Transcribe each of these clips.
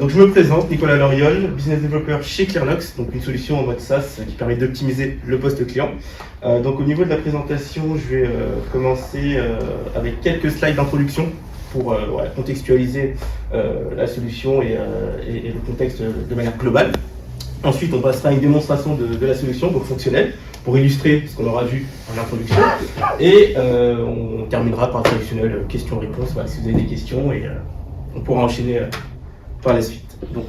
Donc je me présente, Nicolas Loriol, business developer chez Clearnox, donc une solution en mode SaaS qui permet d'optimiser le poste client. Donc au niveau de la présentation, je vais commencer avec quelques slides d'introduction pour contextualiser la solution et le contexte de manière globale. Ensuite, on passera à une démonstration de la solution, donc fonctionnelle, pour illustrer ce qu'on aura vu en introduction. Et on terminera par le traditionnel questions-réponses, si vous avez des questions, et on pourra enchaîner par la suite. Donc,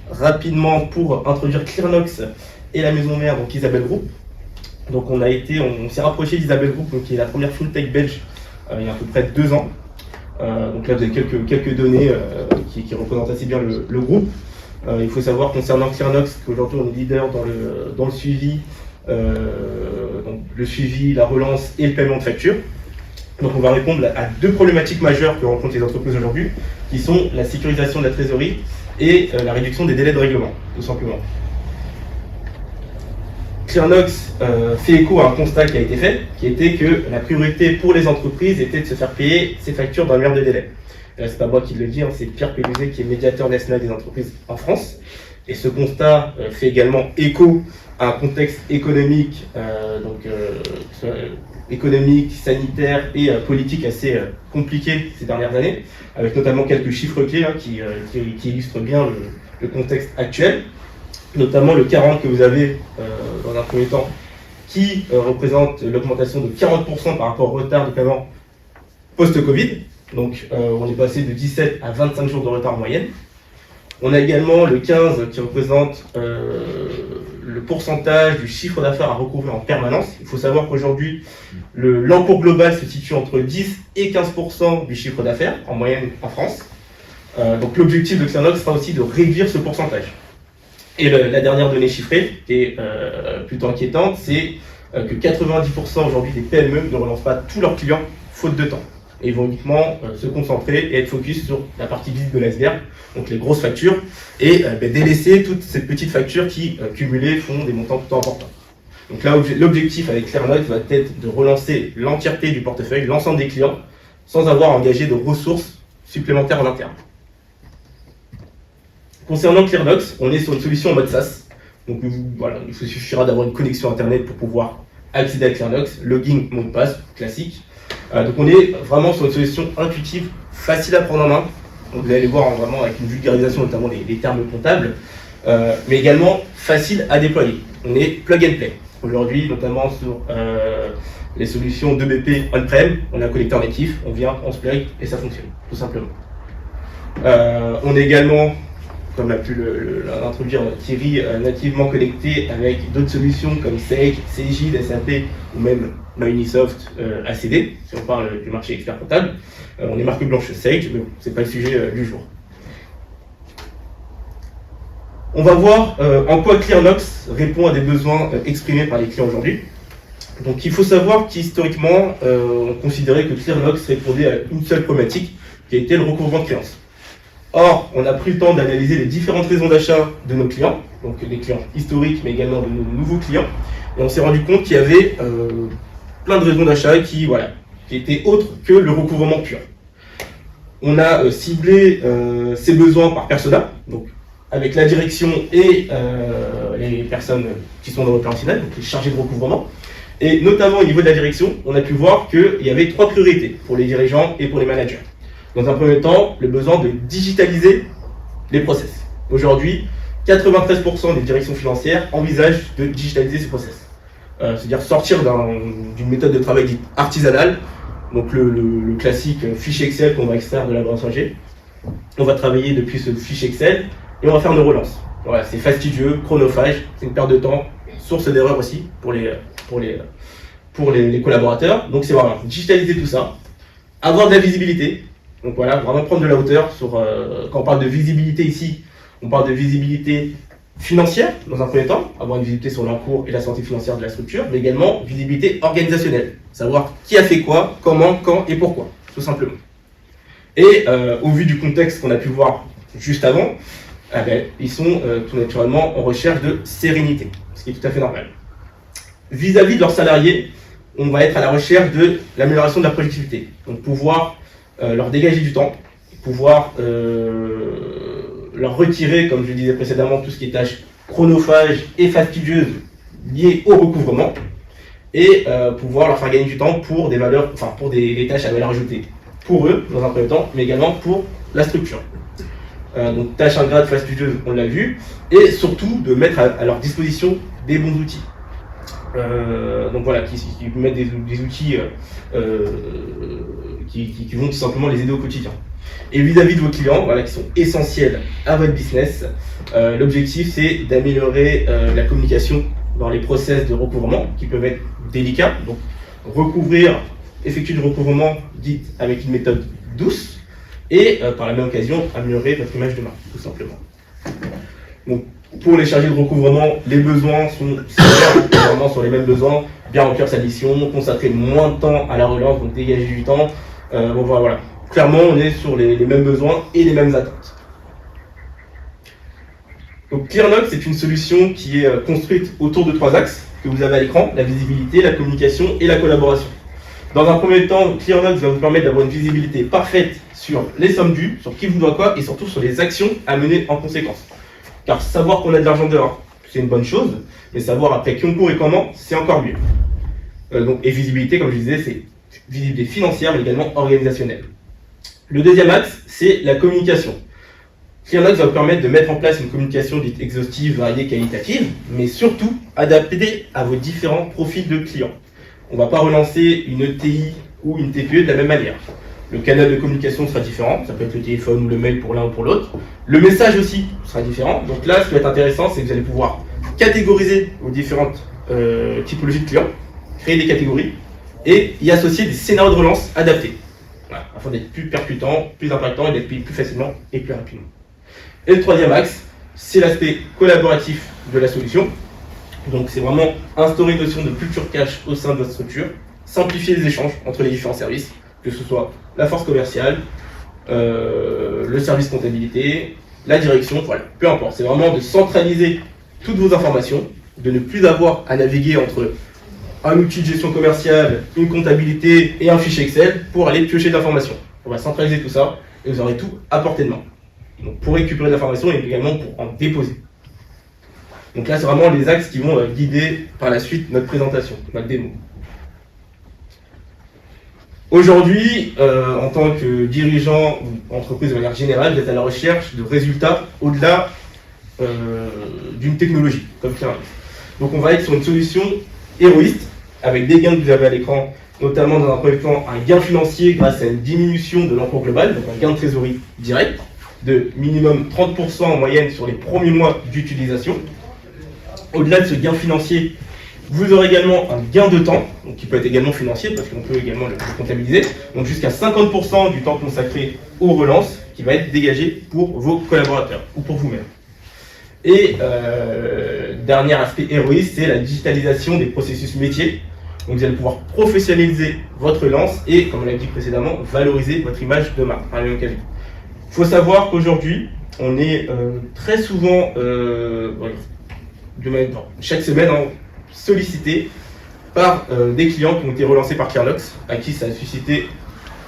rapidement, pour introduire Clearnox et la maison mère, donc Isabelle Group. Donc, on s'est rapproché d'Isabelle Group, donc, qui est la première fintech belge il y a à peu près 2 ans. Donc là, vous avez quelques données qui représentent assez bien le groupe. Il faut savoir concernant Clearnox qu'aujourd'hui on est leader dans le suivi, donc le suivi, la relance et le paiement de factures. Donc on va répondre à 2 problématiques majeures que rencontrent les entreprises aujourd'hui, qui sont la sécurisation de la trésorerie et la réduction des délais de règlement, tout simplement. Clearnox fait écho à un constat qui a été fait, qui était que la priorité pour les entreprises était de se faire payer ses factures dans le meilleur des délais. C'est pas moi qui le dis, c'est Pierre Pélouzet qui est médiateur national des entreprises en France. Et ce constat fait également écho à un contexte économique, économique, sanitaire et politique assez compliqué ces dernières années, avec notamment quelques chiffres clés qui illustrent bien le contexte actuel, notamment le 40 que vous avez dans un premier temps, qui représente l'augmentation de 40% par rapport au retard de paiement post-Covid. Donc on est passé de 17 à 25 jours de retard en moyenne. On a également le 15 qui représente le pourcentage du chiffre d'affaires à recouvrir en permanence. Il faut savoir qu'aujourd'hui, l'encours global se situe entre 10 et 15% du chiffre d'affaires en moyenne en France. Donc l'objectif de Clearnox sera aussi de réduire ce pourcentage. Et la dernière donnée chiffrée, qui est plutôt inquiétante, c'est que 90% aujourd'hui des PME ne relancent pas tous leurs clients faute de temps. Et ils vont uniquement se concentrer et être focus sur la partie visible de l'iceberg, donc les grosses factures, et délaisser toutes ces petites factures qui, cumulées, font des montants plutôt importants. Donc là, l'objectif avec Clearnox va être de relancer l'entièreté du portefeuille, l'ensemble des clients, sans avoir engagé de ressources supplémentaires en interne. Concernant Clearnox, on est sur une solution en mode SaaS. Donc voilà, il vous suffira d'avoir une connexion Internet pour pouvoir accéder à Clearnox, login, mot de passe, classique. Donc on est vraiment sur une solution intuitive, facile à prendre en main. Donc vous allez voir vraiment avec une vulgarisation, notamment des termes comptables, mais également facile à déployer. On est plug and play. Aujourd'hui, notamment sur les solutions 2BP on-prem, on a un connecteur natif, on vient, on se plug et ça fonctionne, tout simplement. On est également, comme l'a pu l'introduire Thierry, nativement connecté avec d'autres solutions comme Sage, Cegid, SAP ou même Microsoft ACD, si on parle du marché expert comptable. On est marque blanche Sage, mais bon, c'est pas le sujet du jour. On va voir en quoi Clearnox répond à des besoins exprimés par les clients aujourd'hui. Donc il faut savoir qu'historiquement, on considérait que Clearnox répondait à une seule problématique, qui était le recouvrement de créances. Or, on a pris le temps d'analyser les différentes raisons d'achat de nos clients, donc les clients historiques, mais également de nos nouveaux clients, et on s'est rendu compte qu'il y avait plein de raisons d'achat qui étaient autres que le recouvrement pur. On a ciblé ces besoins par persona, donc avec la direction et les personnes qui sont dans l'opérationnel, donc les chargés de recouvrement. Et notamment au niveau de la direction, on a pu voir qu'il y avait 3 priorités pour les dirigeants et pour les managers. Dans un premier temps, le besoin de digitaliser les process. Aujourd'hui, 93% des directions financières envisagent de digitaliser ces process. C'est-à-dire sortir d'une méthode de travail dite artisanale, donc le classique fichier Excel qu'on va extraire de la base G. On va travailler depuis ce fichier Excel et on va faire nos relances. Voilà, c'est fastidieux, chronophage, c'est une perte de temps, source d'erreur aussi pour les collaborateurs. Donc c'est vraiment digitaliser tout ça, avoir de la visibilité. Donc voilà, vraiment prendre de la hauteur sur, quand on parle de visibilité ici, on parle de visibilité financière dans un premier temps, avoir une visibilité sur l'encours et la santé financière de la structure, mais également visibilité organisationnelle, savoir qui a fait quoi, comment, quand et pourquoi, tout simplement. Et au vu du contexte qu'on a pu voir juste avant, ils sont tout naturellement en recherche de sérénité, ce qui est tout à fait normal. Vis-à-vis de leurs salariés, on va être à la recherche de l'amélioration de la productivité, donc pouvoir leur dégager du temps, pouvoir leur retirer, comme je le disais précédemment, tout ce qui est tâches chronophages et fastidieuses liées au recouvrement, et pouvoir leur faire gagner du temps pour des tâches à valeur ajoutée pour eux, dans un premier temps, mais également pour la structure. Donc tâches ingrates, fastidieuses, on l'a vu, et surtout de mettre à leur disposition des bons outils. Donc voilà, qui mettent des outils qui vont tout simplement les aider au quotidien. Et vis-à-vis de vos clients, voilà, qui sont essentiels à votre business, l'objectif c'est d'améliorer la communication dans les process de recouvrement qui peuvent être délicats. Donc effectuer du recouvrement dit avec une méthode douce et par la même occasion améliorer votre image de marque, tout simplement. Donc, pour les chargés de recouvrement, les besoins sont similaires, vraiment sur les mêmes besoins, bien remplir sa mission, consacrer moins de temps à la relance, donc dégager du temps. Voilà. Clairement, on est sur les mêmes besoins et les mêmes attentes. Donc ClearNote, c'est une solution qui est construite autour de 3 axes que vous avez à l'écran: la visibilité, la communication et la collaboration. Dans un premier temps, ClearNote va vous permettre d'avoir une visibilité parfaite sur les sommes dues, sur qui vous doit quoi et surtout sur les actions à mener en conséquence. Car savoir qu'on a de l'argent dehors, c'est une bonne chose, mais savoir après qui on court et comment, c'est encore mieux. Et visibilité, comme je disais, c'est visibilité financière mais également organisationnelle. Le deuxième axe, c'est la communication. ClearNote va vous permettre de mettre en place une communication dite exhaustive, variée, qualitative, mais surtout adaptée à vos différents profils de clients. On ne va pas relancer une ETI ou une TPE de la même manière. Le canal de communication sera différent, ça peut être le téléphone ou le mail pour l'un ou pour l'autre. Le message aussi sera différent. Donc là, ce qui va être intéressant, c'est que vous allez pouvoir catégoriser vos différentes typologies de clients, créer des catégories et y associer des scénarios de relance adaptés, voilà, afin d'être plus percutant, plus impactant et d'être payé plus facilement et plus rapidement. Et le troisième axe, c'est l'aspect collaboratif de la solution. Donc c'est vraiment instaurer une notion de culture cash au sein de votre structure, simplifier les échanges entre les différents services, que ce soit la force commerciale, le service comptabilité, la direction, voilà, peu importe. C'est vraiment de centraliser toutes vos informations, de ne plus avoir à naviguer entre un outil de gestion commerciale, une comptabilité et un fichier Excel pour aller piocher de l'information. On va centraliser tout ça et vous aurez tout à portée de main. Donc pour récupérer de l'information et également pour en déposer. Donc là, c'est vraiment les axes qui vont guider par la suite notre présentation, notre démo. Aujourd'hui, en tant que dirigeant ou entreprise de manière générale, vous êtes à la recherche de résultats au-delà d'une technologie, comme ClearNote. Donc on va être sur une solution héroïste, avec des gains que vous avez à l'écran, notamment dans un premier temps un gain financier grâce à une diminution de l'encours global, donc un gain de trésorerie direct, de minimum 30% en moyenne sur les premiers mois d'utilisation. Au-delà de ce gain financier, vous aurez également un gain de temps, donc qui peut être également financier, parce qu'on peut également le comptabiliser, donc jusqu'à 50% du temps consacré aux relances, qui va être dégagé pour vos collaborateurs, ou pour vous-même. Et dernier aspect héroïste, c'est la digitalisation des processus métiers. Donc vous allez pouvoir professionnaliser votre relance et, comme on l'a dit précédemment, valoriser votre image de marque par la même occasion. Il faut savoir qu'aujourd'hui, on est très souvent, chaque semaine, sollicité par des clients qui ont été relancés par ClearNote, à qui ça a suscité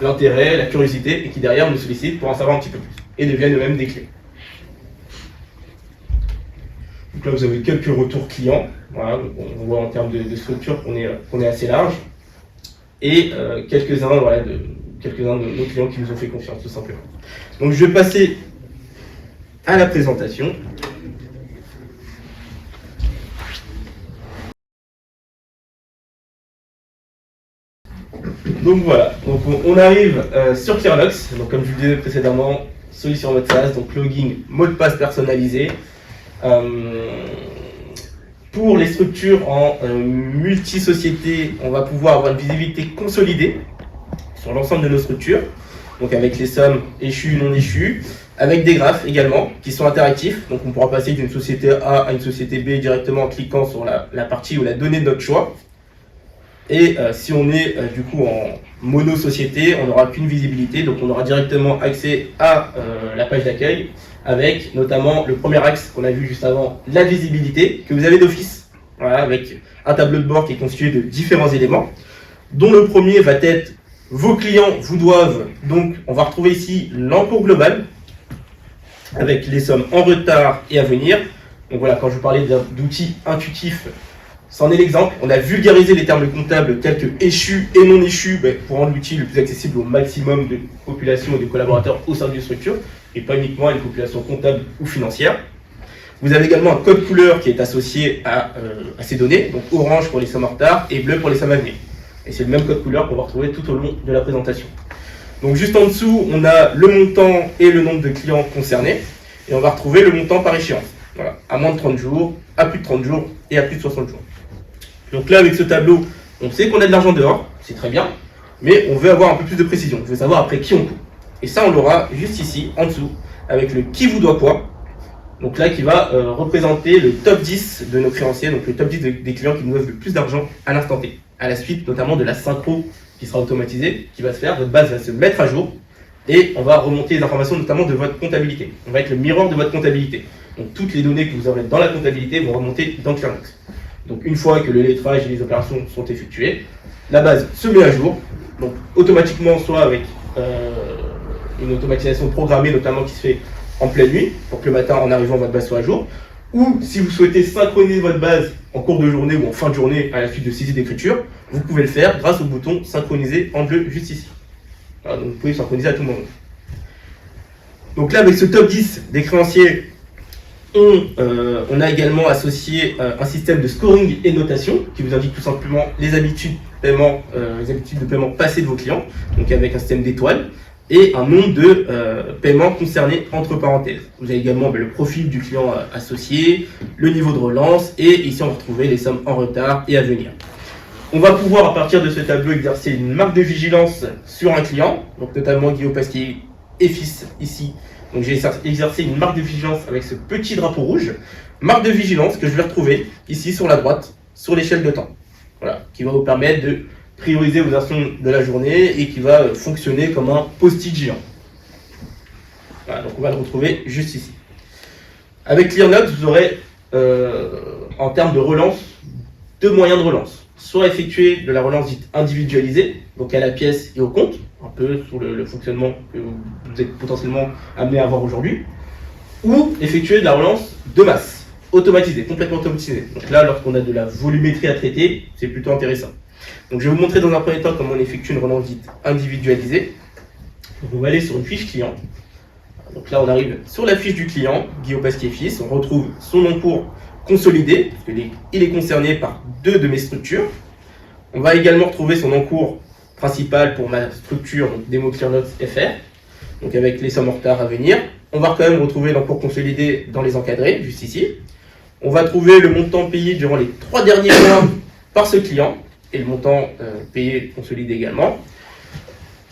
l'intérêt, la curiosité, et qui derrière nous sollicitent pour en savoir un petit peu plus, et deviennent eux-mêmes des clients. Donc là, vous avez quelques retours clients. Voilà, on voit en termes de structure qu'on est assez large. Et quelques-uns de nos clients qui nous ont fait confiance, tout simplement. Donc je vais passer à la présentation. Donc voilà, donc on arrive sur ClearNote. Donc comme je vous le disais précédemment, solution en mode SaaS, donc login, mot de passe personnalisé. Pour les structures en multi-sociétés, on va pouvoir avoir une visibilité consolidée sur l'ensemble de nos structures, donc avec les sommes échues, non échues, avec des graphes également qui sont interactifs, donc on pourra passer d'une société A à une société B directement en cliquant sur la partie ou la donnée de notre choix. Et si on est du coup en mono-société, on n'aura qu'une visibilité, donc on aura directement accès à la page d'accueil, avec notamment le premier axe qu'on a vu juste avant, la visibilité, que vous avez d'office, voilà, avec un tableau de bord qui est constitué de différents éléments, dont le premier va être vos clients vous doivent, donc on va retrouver ici l'encours global, avec les sommes en retard et à venir. Donc voilà, quand je vous parlais d'outils intuitifs, c'en est l'exemple. On a vulgarisé les termes comptables tels que échu et non échu pour rendre l'outil le plus accessible au maximum de population et de collaborateurs au sein d'une structure, et pas uniquement à une population comptable ou financière. Vous avez également un code couleur qui est associé à ces données, donc orange pour les sommes en retard et bleu pour les sommes à venir. Et c'est le même code couleur qu'on va retrouver tout au long de la présentation. Donc juste en dessous, on a le montant et le nombre de clients concernés, et on va retrouver le montant par échéance. Voilà, à moins de 30 jours, à plus de 30 jours et à plus de 60 jours. Donc là, avec ce tableau, on sait qu'on a de l'argent dehors, c'est très bien, mais on veut avoir un peu plus de précision. On veut savoir après qui on court. Et ça, on l'aura juste ici, en dessous, avec le qui vous doit quoi. Donc là, qui va représenter le top 10 de nos créanciers, donc le top 10 des clients qui nous doivent le plus d'argent à l'instant T. À la suite, notamment de la synchro qui sera automatisée, qui va se faire, votre base va se mettre à jour, et on va remonter les informations notamment de votre comptabilité. On va être le miroir de votre comptabilité. Donc toutes les données que vous aurez dans la comptabilité vont remonter dans Clearnox. Donc une fois que le lettrage et les opérations sont effectuées, la base se met à jour, donc automatiquement, soit avec une automatisation programmée notamment qui se fait en pleine nuit, pour que le matin en arrivant votre base soit à jour, ou si vous souhaitez synchroniser votre base en cours de journée ou en fin de journée à la suite de saisie d'écriture, vous pouvez le faire grâce au bouton synchroniser en bleu juste ici. Voilà, donc vous pouvez synchroniser à tout moment. Donc là, avec ce top 10 des créanciers, on a également associé un système de scoring et notation qui vous indique tout simplement les habitudes de paiement passées de vos clients, donc avec un système d'étoiles, et un nombre de paiements concernés entre parenthèses. Vous avez également le profil du client associé, le niveau de relance, et ici on va retrouver les sommes en retard et à venir. On va pouvoir à partir de ce tableau exercer une marque de vigilance sur un client, donc notamment Guillaume Pasquier et fils ici. Donc j'ai exercé une marque de vigilance avec ce petit drapeau rouge, marque de vigilance que je vais retrouver ici sur la droite, sur l'échelle de temps. Voilà, qui va vous permettre de prioriser vos actions de la journée et qui va fonctionner comme un post-it géant. Voilà, donc on va le retrouver juste ici. Avec Clearnox, vous aurez en termes de relance, deux moyens de relance. Soit effectuer de la relance dite individualisée, donc à la pièce et au compte, un peu sur le fonctionnement que vous êtes potentiellement amené à avoir aujourd'hui, ou effectuer de la relance de masse, automatisée, complètement automatisée. Donc là, lorsqu'on a de la volumétrie à traiter, c'est plutôt intéressant. Donc je vais vous montrer dans un premier temps comment on effectue une relance dite individualisée. Donc on va aller sur une fiche client. Donc là, on arrive sur la fiche du client, Guillaume Pasquier fils, on retrouve son encours consolidé, parce qu'il est concerné par deux de mes structures. On va également retrouver son encours principal pour ma structure, donc Demo Clearnox FR, donc avec les sommes en retard à venir. On va quand même retrouver l'encours consolidé dans les encadrés, juste ici. On va trouver le montant payé durant les 3 derniers mois par ce client, et le montant payé consolidé également.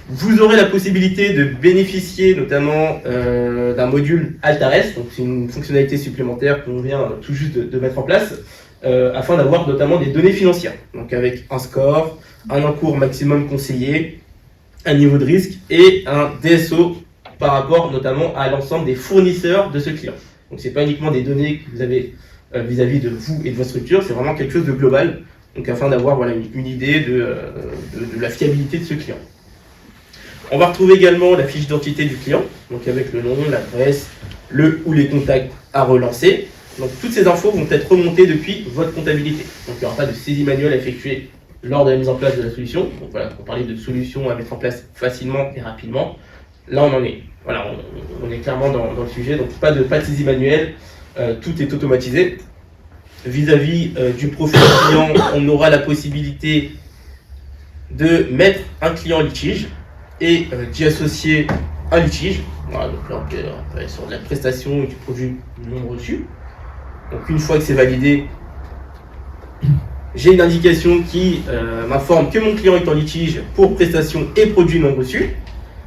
Vous aurez la possibilité de bénéficier notamment d'un module Altares, donc c'est une fonctionnalité supplémentaire qu'on vient tout juste de mettre en place, afin d'avoir notamment des données financières, donc avec un score, un encours maximum conseillé, un niveau de risque et un DSO par rapport notamment à l'ensemble des fournisseurs de ce client. Donc c'est pas uniquement des données que vous avez vis-à-vis de vous et de votre structure, c'est vraiment quelque chose de global, donc afin d'avoir une idée de la fiabilité de ce client. On va retrouver également la fiche d'identité du client, donc avec le nom, l'adresse, le ou les contacts à relancer. Donc toutes ces infos vont être remontées depuis votre comptabilité. Donc il n'y aura pas de saisie manuelle à effectuer lors de la mise en place de la solution. Donc voilà, on parlait de solutions à mettre en place facilement et rapidement. Là on en est. Voilà, on est clairement dans le sujet, donc pas de saisie manuelle, tout est automatisé. Vis-à-vis du profil client, on aura la possibilité de mettre un client en litige et d'y associer un litige. Voilà, donc là on peut aller sur de la prestation et du produit non reçu. Donc une fois que c'est validé, j'ai une indication qui m'informe que mon client est en litige pour prestation et produit non reçu.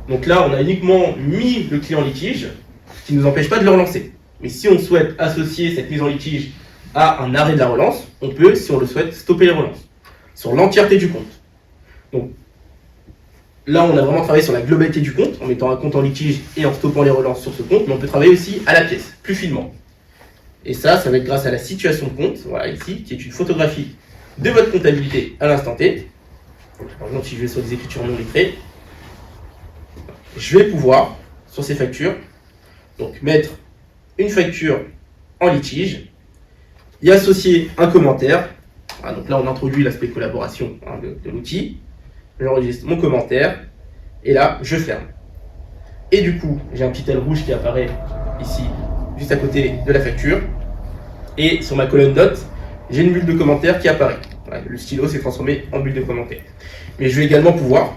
Donc là on a uniquement mis le client en litige, ce qui ne nous empêche pas de le relancer. Mais si on souhaite associer cette mise en litige à un arrêt de la relance, on peut, si on le souhaite, stopper les relances sur l'entièreté du compte. Donc là, on a vraiment travaillé sur la globalité du compte, en mettant un compte en litige et en stoppant les relances sur ce compte, mais on peut travailler aussi à la pièce, plus finement. Et ça va être grâce à la situation de compte, voilà ici, qui est une photographie de votre comptabilité à l'instant T. Donc, par exemple, si je vais sur des écritures non lettrées, je vais pouvoir, sur ces factures, Donc mettre une facture en litige, y associer un commentaire. Donc là on introduit l'aspect collaboration de l'outil. J'enregistre mon commentaire et là je ferme. Et du coup j'ai un petit L rouge qui apparaît ici juste à côté de la facture. Et sur ma colonne notes, j'ai une bulle de commentaires qui apparaît. Le stylo s'est transformé en bulle de commentaires. Mais je vais également pouvoir,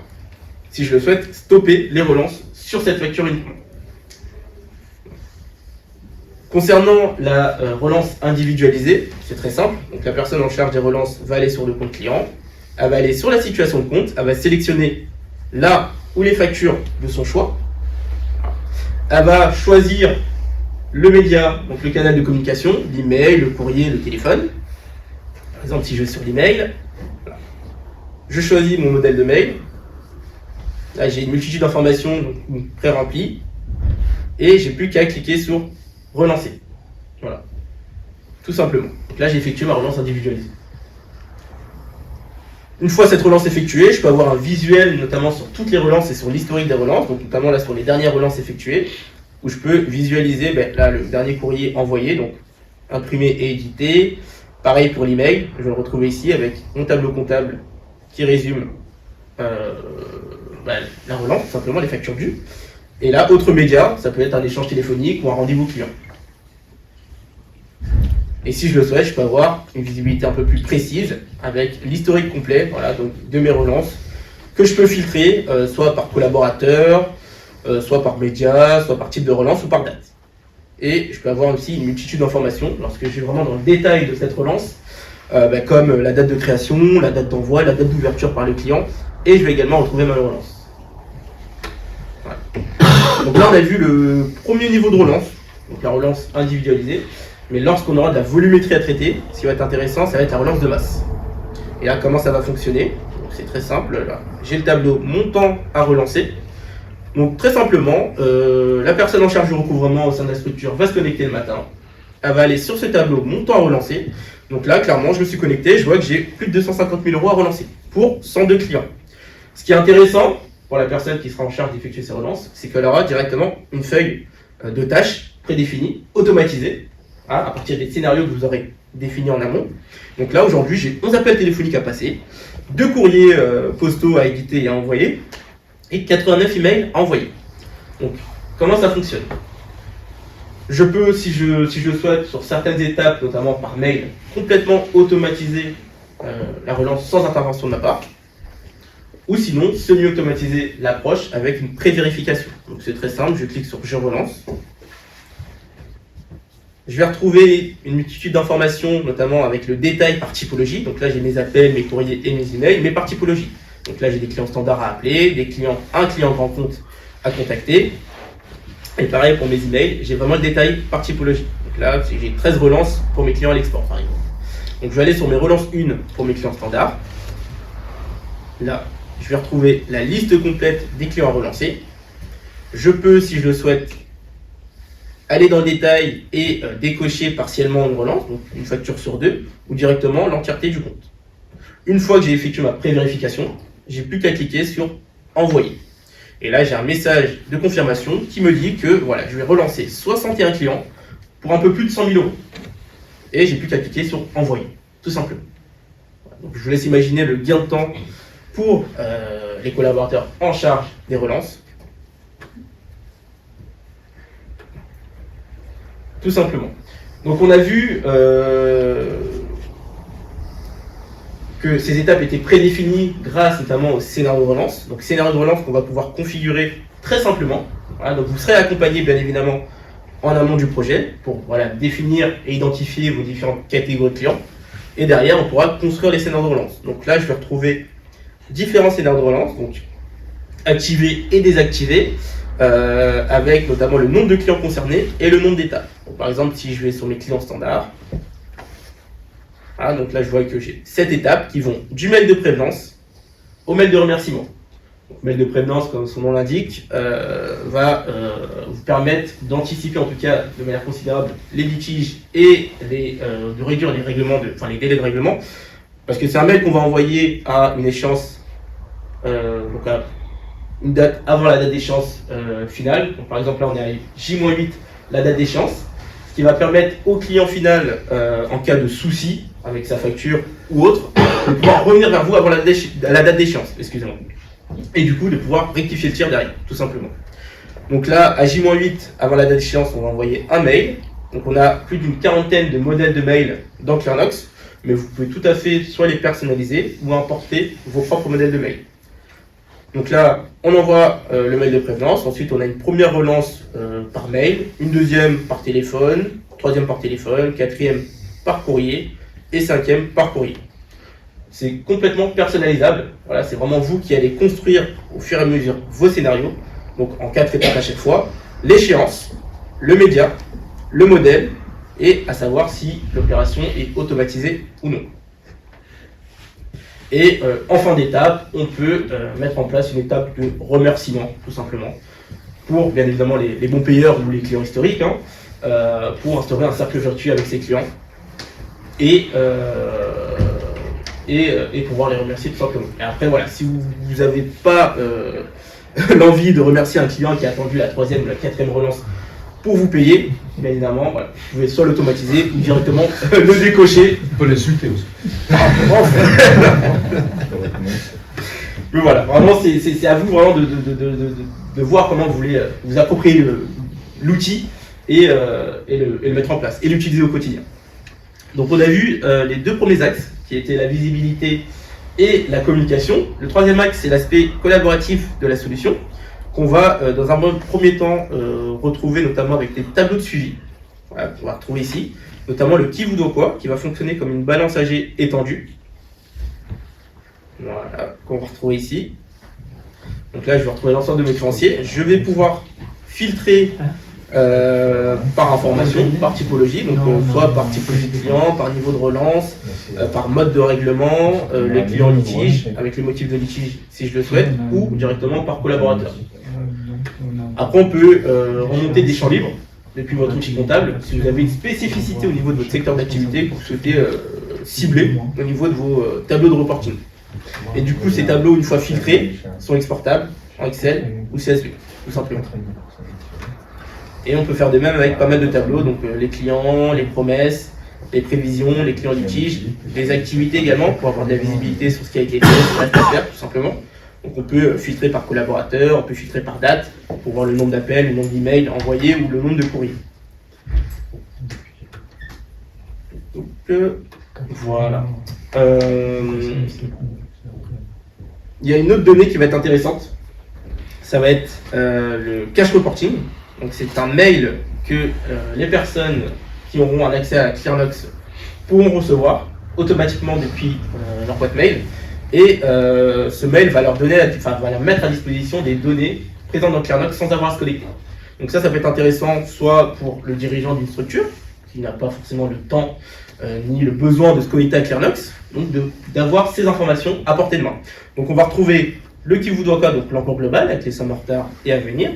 si je le souhaite, stopper les relances sur cette facture uniquement. Concernant la relance individualisée, c'est très simple. Donc la personne en charge des relances va aller sur le compte client, elle va aller sur la situation de compte, elle va sélectionner là où les factures de son choix. Elle va choisir le média, donc le canal de communication, l'email, le courrier, le téléphone. Par exemple, si je vais sur l'email, je choisis mon modèle de mail. Là, j'ai une multitude d'informations pré-remplies et j'ai plus qu'à cliquer sur relancer. Voilà, tout simplement. Donc là, j'ai effectué ma relance individualisée. Une fois cette relance effectuée, je peux avoir un visuel notamment sur toutes les relances et sur l'historique des relances, donc notamment là sur les dernières relances effectuées, où je peux visualiser là, le dernier courrier envoyé, donc imprimé et édité. Pareil pour l'email, je vais le retrouver ici avec mon tableau comptable qui résume la relance, tout simplement les factures dues. Et là, autre média, ça peut être un échange téléphonique ou un rendez-vous client. Et si je le souhaite, je peux avoir une visibilité un peu plus précise avec l'historique complet, voilà, donc de mes relances, que je peux filtrer soit par collaborateur, soit par média, soit par type de relance ou par date. Et je peux avoir aussi une multitude d'informations lorsque je suis vraiment dans le détail de cette relance, comme la date de création, la date d'envoi, la date d'ouverture par le client, et je vais également retrouver ma relance. Voilà. Donc là, on a vu le premier niveau de relance, donc la relance individualisée. Mais lorsqu'on aura de la volumétrie à traiter, ce qui va être intéressant, ça va être la relance de masse. Et là, comment ça va fonctionner? C'est très simple. Là, j'ai le tableau montant à relancer. Donc très simplement, la personne en charge du recouvrement au sein de la structure va se connecter le matin. Elle va aller sur ce tableau montant à relancer. Donc là, clairement, je me suis connecté, je vois que j'ai plus de 250 000 € à relancer pour 102 clients. Ce qui est intéressant pour la personne qui sera en charge d'effectuer ces relances, c'est qu'elle aura directement une feuille de tâches prédéfinie, automatisée, à partir des scénarios que vous aurez définis en amont. Donc là, aujourd'hui, j'ai 11 appels téléphoniques à passer, 2 courriers postaux à éditer et à envoyer, et 89 emails à envoyer. Donc, comment ça fonctionne? Je peux, si je le souhaite, sur certaines étapes, notamment par mail, complètement automatiser la relance sans intervention de ma part. Ou sinon, semi-automatiser l'approche avec une pré-vérification. Donc c'est très simple, je clique sur « Je relance ». Je vais retrouver une multitude d'informations, notamment avec le détail par typologie. Donc là, j'ai mes appels, mes courriers et mes emails, mais par typologie. Donc là, j'ai des clients standards à appeler, un client grand compte à contacter. Et pareil pour mes emails, j'ai vraiment le détail par typologie. Donc là, j'ai 13 relances pour mes clients à l'export, par exemple. Donc je vais aller sur mes relances 1 pour mes clients standards. Là, je vais retrouver la liste complète des clients à relancer. Je peux, si je le souhaite, aller dans le détail et décocher partiellement une relance, donc une facture sur 2, ou directement l'entièreté du compte. Une fois que j'ai effectué ma pré-vérification, j'ai plus qu'à cliquer sur envoyer. Et là, j'ai un message de confirmation qui me dit que voilà, je vais relancer 61 clients pour un peu plus de 100 000 €. Et j'ai plus qu'à cliquer sur envoyer, tout simplement. Donc, je vous laisse imaginer le gain de temps pour les collaborateurs en charge des relances. Tout simplement. Donc on a vu que ces étapes étaient prédéfinies grâce notamment au scénario de relance. Donc scénario de relance qu'on va pouvoir configurer très simplement. Voilà, donc vous serez accompagné bien évidemment en amont du projet pour définir et identifier vos différentes catégories de clients. Et derrière, on pourra construire les scénarios de relance. Donc là, je vais retrouver différents scénarios de relance, donc activés et désactivés, avec notamment le nombre de clients concernés et le nombre d'étapes. Par exemple, si je vais sur mes clients standards, voilà, donc là je vois que j'ai 7 étapes qui vont du mail de prévenance au mail de remerciement. Donc, mail de prévenance, comme son nom l'indique, va vous permettre d'anticiper en tout cas de manière considérable les litiges et de réduire les délais de règlement, parce que c'est un mail qu'on va envoyer à une échéance, donc à une date avant la date d'échéance finale. Donc, par exemple là on est à J-8 la date d'échéance, ce qui va permettre au client final, en cas de souci avec sa facture ou autre, de pouvoir revenir vers vous avant la date d'échéance, excusez-moi. Et du coup, de pouvoir rectifier le tir derrière, tout simplement. Donc là, à J-8, avant la date d'échéance, on va envoyer un mail. Donc on a plus d'une quarantaine de modèles de mail dans Clearnox, mais vous pouvez tout à fait soit les personnaliser ou importer vos propres modèles de mail. Donc là, on envoie le mail de prévenance. Ensuite, on a une première relance par mail, une deuxième par téléphone, troisième par téléphone, quatrième par courrier et cinquième par courrier. C'est complètement personnalisable. Voilà, c'est vraiment vous qui allez construire au fur et à mesure vos scénarios. Donc en 4 étapes à chaque fois, l'échéance, le média, le modèle et à savoir si l'opération est automatisée ou non. Et en fin d'étape, on peut mettre en place une étape de remerciement, tout simplement, pour bien évidemment les bons payeurs ou les clients historiques, pour instaurer un cercle vertueux avec ses clients et pouvoir les remercier tout simplement. Et après, voilà, si vous n'avez pas l'envie de remercier un client qui a attendu la 3e ou la 4e relance pour vous payer, bien évidemment, voilà, vous pouvez soit l'automatiser ou directement le décocher. On peut l'insulter aussi. Mais voilà, vraiment, c'est à vous vraiment de voir comment vous voulez vous approprier l'outil et le mettre en place et l'utiliser au quotidien. Donc on a vu les 2 premiers axes qui étaient la visibilité et la communication. Le 3e axe, c'est l'aspect collaboratif de la solution qu'on va dans un premier temps retrouver notamment avec des tableaux de suivi. Voilà, on va retrouver ici, notamment le qui vous doit quoi, qui va fonctionner comme une balance âgée étendue. Voilà, qu'on va retrouver ici. Donc là, je vais retrouver l'ensemble de mes créanciers. Je vais pouvoir filtrer par information, par typologie, donc soit par typologie de client, par niveau de relance, par mode de règlement, les clients litiges, avec les motifs de litige si je le souhaite, ou directement par collaborateur. Après, on peut remonter des champs libres depuis votre outil comptable si vous avez une spécificité au niveau de votre secteur d'activité que vous souhaitez cibler au niveau de vos tableaux de reporting. Et du coup, ces tableaux, une fois filtrés, sont exportables en Excel ou CSV, tout simplement. Et on peut faire de même avec pas mal de tableaux, donc les clients, les promesses, les prévisions, les clients litiges, les activités également, pour avoir de la visibilité sur ce qui a été fait, ce qui reste à faire, tout simplement. Donc on peut filtrer par collaborateur, on peut filtrer par date, pour voir le nombre d'appels, le nombre d'emails envoyés ou le nombre de courriers. Donc voilà. Il y a une autre donnée qui va être intéressante, ça va être le cash reporting. Donc c'est un mail que les personnes qui auront un accès à Clearnox pourront recevoir automatiquement depuis leur boîte mail. Et ce mail va leur mettre à disposition des données présentes dans Clearnox sans avoir à se connecter. Donc ça peut être intéressant soit pour le dirigeant d'une structure qui n'a pas forcément le temps ni le besoin de se connecter à Clearnox, donc d'avoir ces informations à portée de main. Donc on va retrouver le qui vous doit quoi, donc l'emploi global avec les sommes en retard et à venir.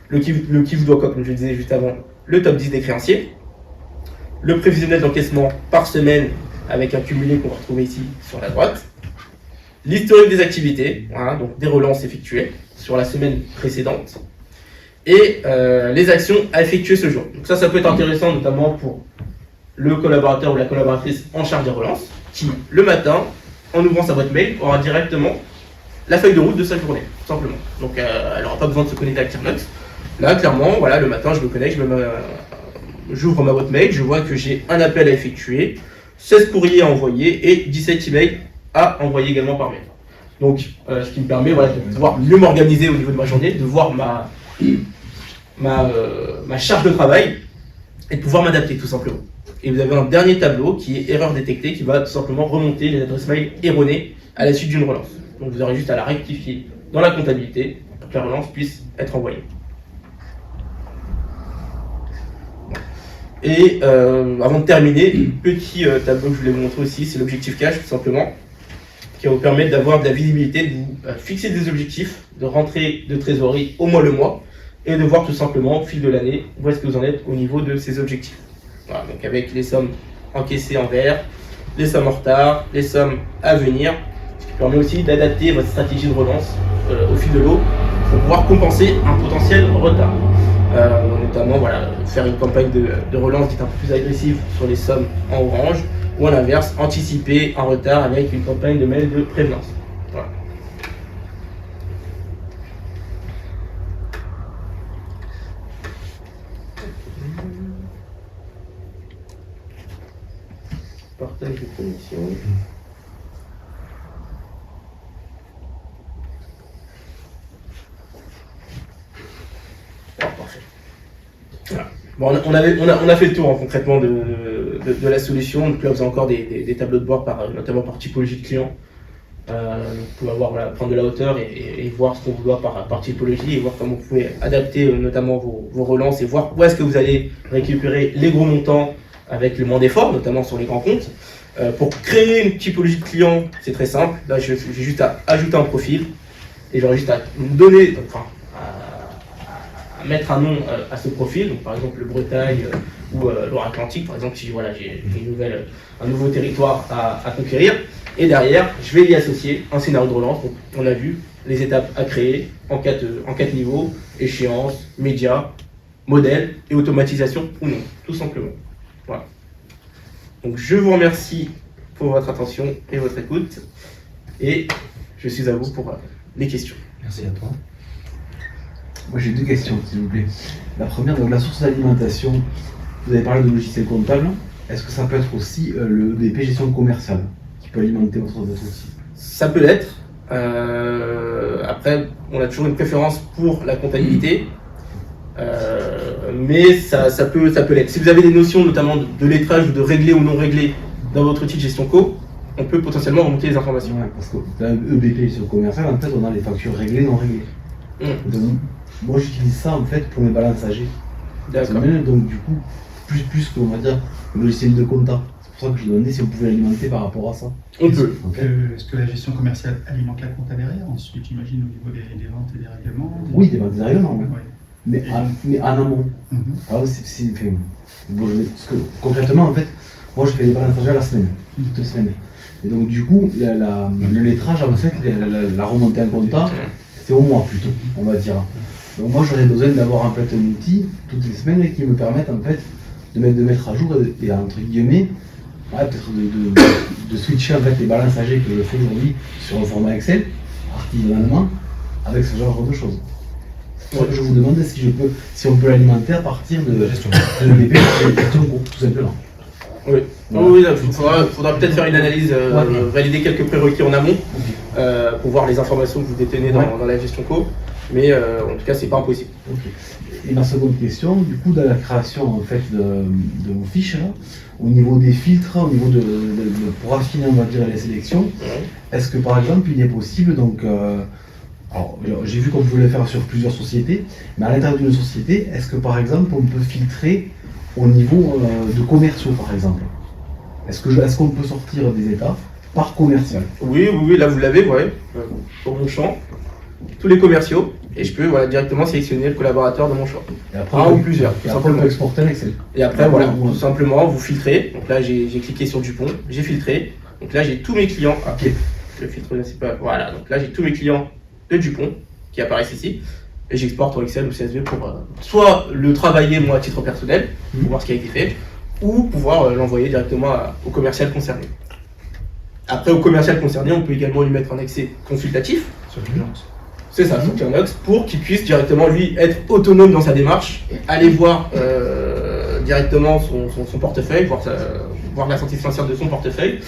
Le qui vous doit quoi, comme je le disais juste avant, le top 10 des créanciers, le prévisionnel d'encaissement par semaine avec un cumulé qu'on va retrouver ici sur la droite, l'historique des activités, voilà, donc des relances effectuées sur la semaine précédente, et les actions à effectuer ce jour. Donc ça peut être intéressant notamment pour le collaborateur ou la collaboratrice en charge des relances, qui le matin, en ouvrant sa boîte mail, aura directement la feuille de route de sa journée, tout simplement. Donc elle n'aura pas besoin de se connecter à Clearnox. Là, clairement, voilà, le matin, je me connecte, j'ouvre ma boîte mail, je vois que j'ai un appel à effectuer, 16 courriers à envoyer et 17 emails à envoyer également par mail. Donc, ce qui me permet de pouvoir mieux m'organiser au niveau de ma journée, de voir ma charge de travail et de pouvoir m'adapter, tout simplement. Et vous avez un dernier tableau qui est erreur détectée, qui va tout simplement remonter les adresses mail erronées à la suite d'une relance. Donc, vous aurez juste à la rectifier dans la comptabilité pour que la relance puisse être envoyée. Et avant de terminer, petit tableau que je voulais vous montrer aussi, c'est l'objectif cash tout simplement, qui va vous permettre d'avoir de la visibilité, de vous fixer des objectifs de rentrée de trésorerie au moins le mois, et de voir tout simplement au fil de l'année où est-ce que vous en êtes au niveau de ces objectifs. Voilà, donc avec les sommes encaissées en vert, les sommes en retard, les sommes à venir, ce qui permet aussi d'adapter votre stratégie de relance au fil de l'eau pour pouvoir compenser un potentiel retard. notamment voilà, faire une campagne de relance dite un peu plus agressive sur les sommes en orange, ou à l'inverse, anticiper un retard avec une campagne de mail de prévenance. Voilà. Partage de connexion. Oh, parfait. Voilà. Bon, on a fait le tour concrètement de la solution. Donc là, vous avez encore des tableaux de bord, notamment par typologie de client. Vous pouvez prendre de la hauteur et voir ce qu'on vous doit par typologie et voir comment vous pouvez adapter notamment vos relances et voir où est-ce que vous allez récupérer les gros montants avec le moins d'efforts, notamment sur les grands comptes. Pour créer une typologie de client, c'est très simple. Là, j'ai juste à ajouter un profil et j'aurai juste à donner, à mettre un nom à ce profil. Donc, par exemple, le Bretagne ou Loire-Atlantique, par exemple, si voilà, j'ai un nouveau territoire à conquérir. Et derrière, je vais y associer un scénario de relance. Donc, on a vu les étapes à créer en 4 niveaux, échéance, média, modèle et automatisation ou non, tout simplement. Voilà. Donc je vous remercie pour votre attention et votre écoute. Et je suis à vous pour les questions. Merci à toi. Moi j'ai 2 questions, s'il vous plaît. La première, donc la source d'alimentation, vous avez parlé de logiciel comptable. Est-ce que ça peut être aussi le EBP gestion commerciale qui peut alimenter votre outil? Ça peut l'être. Après, on a toujours une préférence pour la comptabilité. Mais ça peut l'être. Si vous avez des notions notamment de lettrage ou de réglé ou non réglé dans votre outil de gestion co, on peut potentiellement remonter les informations. Ouais, parce que dans EBP gestion commerciale, en fait, on a les factures réglées, non réglées. Donc, moi j'utilise ça en fait pour mes balances AG. D'accord. Donc du coup, plus que on va dire le logiciel de compta. C'est pour ça que je demandais si on pouvait l'alimenter par rapport à ça. On peut. Est-ce que la gestion commerciale alimente la compta derrière? Ensuite, j'imagine au niveau des ventes et des règlements. Oui, des ventes et des règlements. Ouais. Ouais. Mais en amont. Alors, parce que concrètement, en fait, moi je fais les balances AG à la semaine, toutes les semaines. Et donc du coup, le lettrage, en fait, la remontée en compta, c'est au mois plutôt, on va dire. Donc moi j'aurais besoin d'avoir en fait un outil toutes les semaines qui me permette en fait de mettre à jour et entre guillemets, peut-être de switcher en fait les balances AG que je fais aujourd'hui sur un format Excel, artisanalement, avec ce genre de choses. Ouais. Je vous demande si on peut l'alimenter à partir de l'EBP de gestion co, tout simplement. Oui, voilà. Oui, il faudra peut-être faire une analyse, valider quelques prérequis en amont pour voir les informations que vous détenez dans la gestion co, mais en tout cas, c'est pas impossible. Okay. Et ma seconde question, du coup, dans la création en fait de vos fiches, là, au niveau des filtres, au niveau pour affiner, on va dire, les sélections, est-ce que par exemple, il est possible, donc, alors, j'ai vu qu'on pouvait le faire sur plusieurs sociétés, mais à l'intérieur d'une société, est-ce que par exemple, on peut filtrer au niveau de commerciaux, par exemple? Est-ce qu'on peut sortir des états par commercial? Oui, là vous l'avez, sur mon champ, tous les commerciaux, et je peux directement sélectionner le collaborateur de mon champ. Et après, un ou plusieurs. Et après, on peut exporter un Excel. Et après, tout simplement, vous filtrez. Donc là, j'ai cliqué sur Dupont, j'ai filtré. Donc là, j'ai tous mes clients. Okay. Le filtre, c'est pas. Voilà, donc là, j'ai tous mes clients de Dupont qui apparaissent ici. Et j'exporte en Excel ou CSV pour soit le travailler moi à titre personnel, pour voir ce qui a été fait, ou pouvoir l'envoyer directement au commercial concerné. Après, au commercial concerné, on peut également lui mettre un accès consultatif. Sur l'urgence. C'est ça, sur Clearnox, pour qu'il puisse directement lui être autonome dans sa démarche, aller voir directement son portefeuille, voir la santé financière de son portefeuille,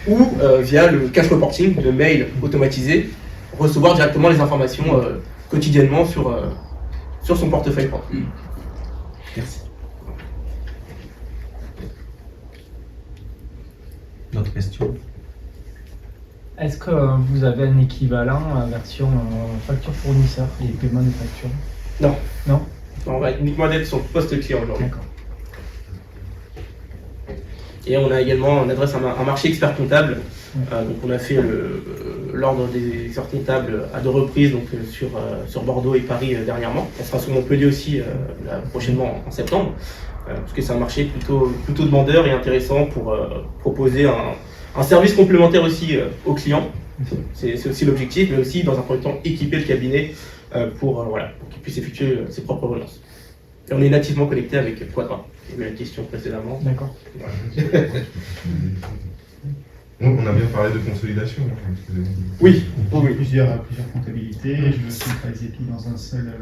ou via le cash reporting, le mail automatisé, recevoir directement les informations quotidiennement sur son portefeuille propre. Merci. D'autres questions? Est-ce que vous avez un équivalent version facture fournisseur et paiement des factures? Non. Non? On va uniquement être sur poste client aujourd'hui. D'accord. Et on a également, on adresse un marché expert comptable. Donc on a fait l'ordre des experts comptables à 2 reprises, donc sur Bordeaux et Paris dernièrement. On sera sur Montpellier aussi prochainement en septembre, parce que c'est un marché plutôt demandeur et intéressant pour proposer un service complémentaire aussi aux clients. C'est aussi l'objectif, mais aussi dans un premier temps équiper le cabinet pour qu'il puisse effectuer ses propres relances. Et on est nativement connecté avec Quadra. Il y avait la question précédemment. D'accord. On a bien parlé de consolidation. Excusez-moi. Oui, oui. Plusieurs comptabilités, je ne sais pas les épis dans un seul.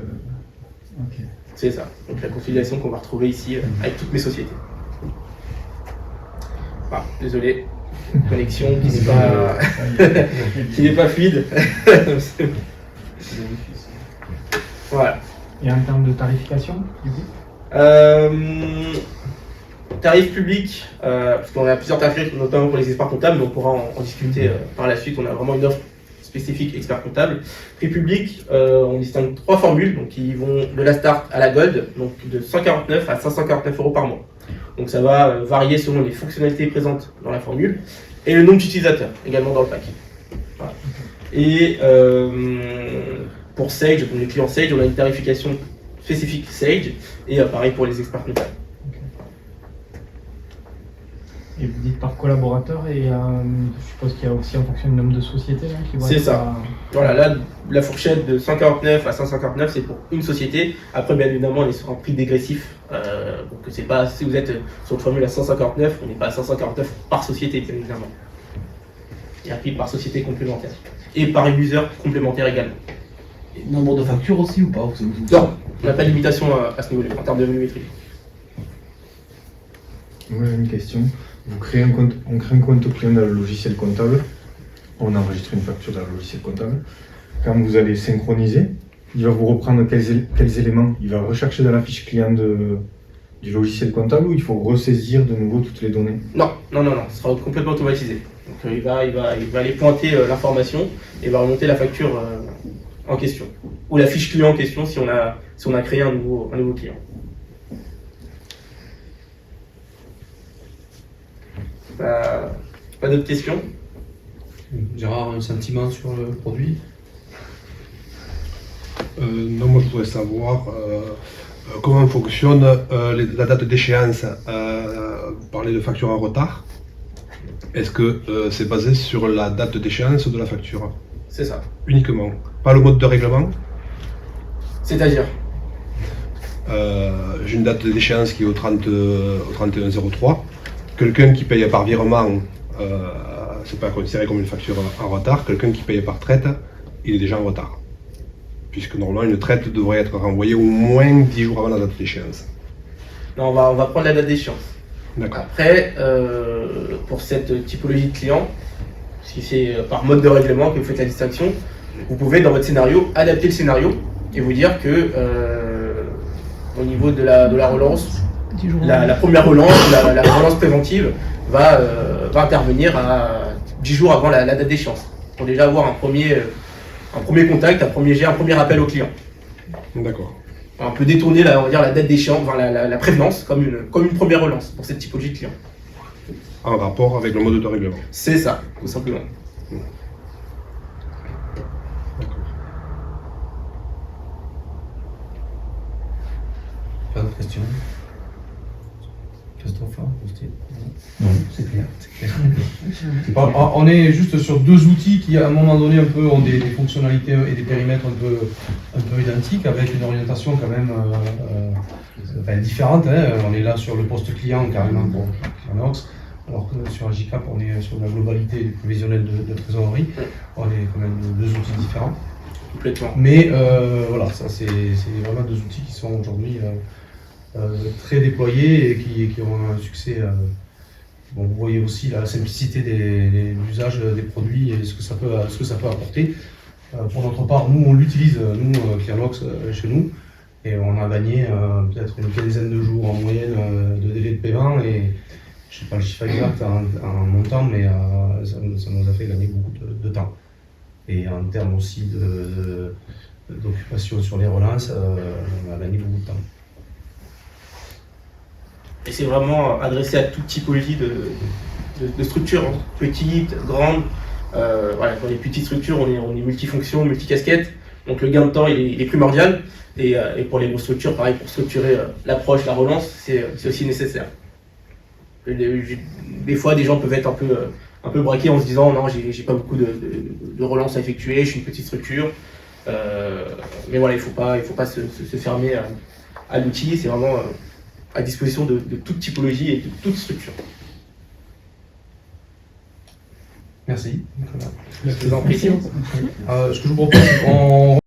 Ok. C'est ça. Donc la consolidation qu'on va retrouver ici avec toutes mes sociétés. Ah, désolé, connexion qui n'est pas, qui n'est pas fluide. Voilà. Et en termes de tarification, du coup Tarif public, parce qu'on a plusieurs tarifs, notamment pour les experts comptables, mais on pourra en discuter par la suite. On a vraiment une offre spécifique expert comptable. Prix public, on distingue 3 formules, donc qui vont de la start à la gold, donc de 149 à 549 euros par mois. Donc ça va varier selon les fonctionnalités présentes dans la formule et le nombre d'utilisateurs également dans le pack. Voilà. Et pour Sage, pour les clients Sage, on a une tarification spécifique Sage et pareil pour les experts comptables. Et vous dites par collaborateur et je suppose qu'il y a aussi en fonction du nombre de sociétés là, qui vont C'est être ça. Voilà, là, la fourchette de 149 à 159, c'est pour une société. Après, bien évidemment, on est sur un prix dégressif. Donc, c'est pas, si vous êtes sur une formule à 159, on n'est pas à 159 par société, bien évidemment. Il y a un prix par société complémentaire. Et par user complémentaire également. Et nombre de factures aussi ou pas? Non, on n'a pas de limitation à ce niveau-là, en termes de volumétrie. Moi j'ai une question. On crée un compte client dans le logiciel comptable. On enregistre une facture dans le logiciel comptable. Quand vous allez synchroniser, il va vous reprendre quels éléments? Il va rechercher dans la fiche client du logiciel comptable ou il faut ressaisir de nouveau toutes les données? Non, ce sera complètement automatisé. Donc il va aller pointer l'information et va remonter la facture en question. Ou la fiche client en question si on a créé un nouveau client. Pas d'autres questions? Gérard, un sentiment sur le produit? Non, moi je voudrais savoir comment fonctionne la date d'échéance. Vous parlez de facture en retard. Est-ce que c'est basé sur la date d'échéance de la facture? C'est ça. Uniquement. Pas le mode de règlement? C'est-à-dire? J'ai une date d'échéance qui est au 31/03. Quelqu'un qui paye par virement, c'est pas considéré comme une facture en retard. Quelqu'un qui paye par traite, il est déjà en retard. Puisque normalement une traite devrait être renvoyée au moins 10 jours avant la date d'échéance. Non, on va prendre la date d'échéance. D'accord. Après, pour cette typologie de client, si c'est par mode de règlement que vous faites la distinction, vous pouvez dans votre scénario adapter le scénario et vous dire que au niveau de la relance, la première relance, la relance préventive va intervenir à 10 jours avant la date d'échéance pour déjà avoir un premier contact, un premier appel au client. D'accord. On peut détourner on va dire, la date d'échéance, enfin, la prévenance comme une première relance pour cette typologie de client. En rapport avec le mode de règlement. C'est ça, tout simplement. D'accord. Pas d'autres questions? Christophe, Faustine? Non, c'est clair. On est juste sur deux outils qui, à un moment donné, un peu, ont des fonctionnalités et des périmètres un peu identiques, avec une orientation quand même différente. Hein. On est là sur le poste client carrément pour Clianox, alors que sur Agicap, on est sur la globalité du prévisionnel de trésorerie. On est quand même deux outils différents. Complètement. Mais voilà, ça c'est vraiment deux outils qui sont aujourd'hui très déployés et qui ont un succès. Bon, vous voyez aussi la simplicité de l'usage des produits et ce que ça peut apporter. Pour notre part, nous on l'utilise, Clianox, chez nous, et on a gagné peut-être une quinzaine de jours en moyenne de délai de paiement, et je ne sais pas le chiffre exact en montant, mais ça nous a fait gagner beaucoup de temps. Et en termes aussi d'occupation sur les relances, on a gagné beaucoup de temps. Et c'est vraiment adressé à toute typologie de structures, hein. Petites, grandes. Voilà, dans les petites structures, on est multifonction, multicasquette. Donc le gain de temps, il est primordial. Et pour les grosses structures, pareil, pour structurer l'approche, la relance, c'est aussi nécessaire. Des fois, des gens peuvent être un peu braqués en se disant non, j'ai pas beaucoup de relance à effectuer, je suis une petite structure. Mais voilà, il faut pas se fermer à l'outil. C'est vraiment à disposition de toute typologie et de toute structure. Merci. Je vous en prie. Ce que je vous propose, c'est qu'on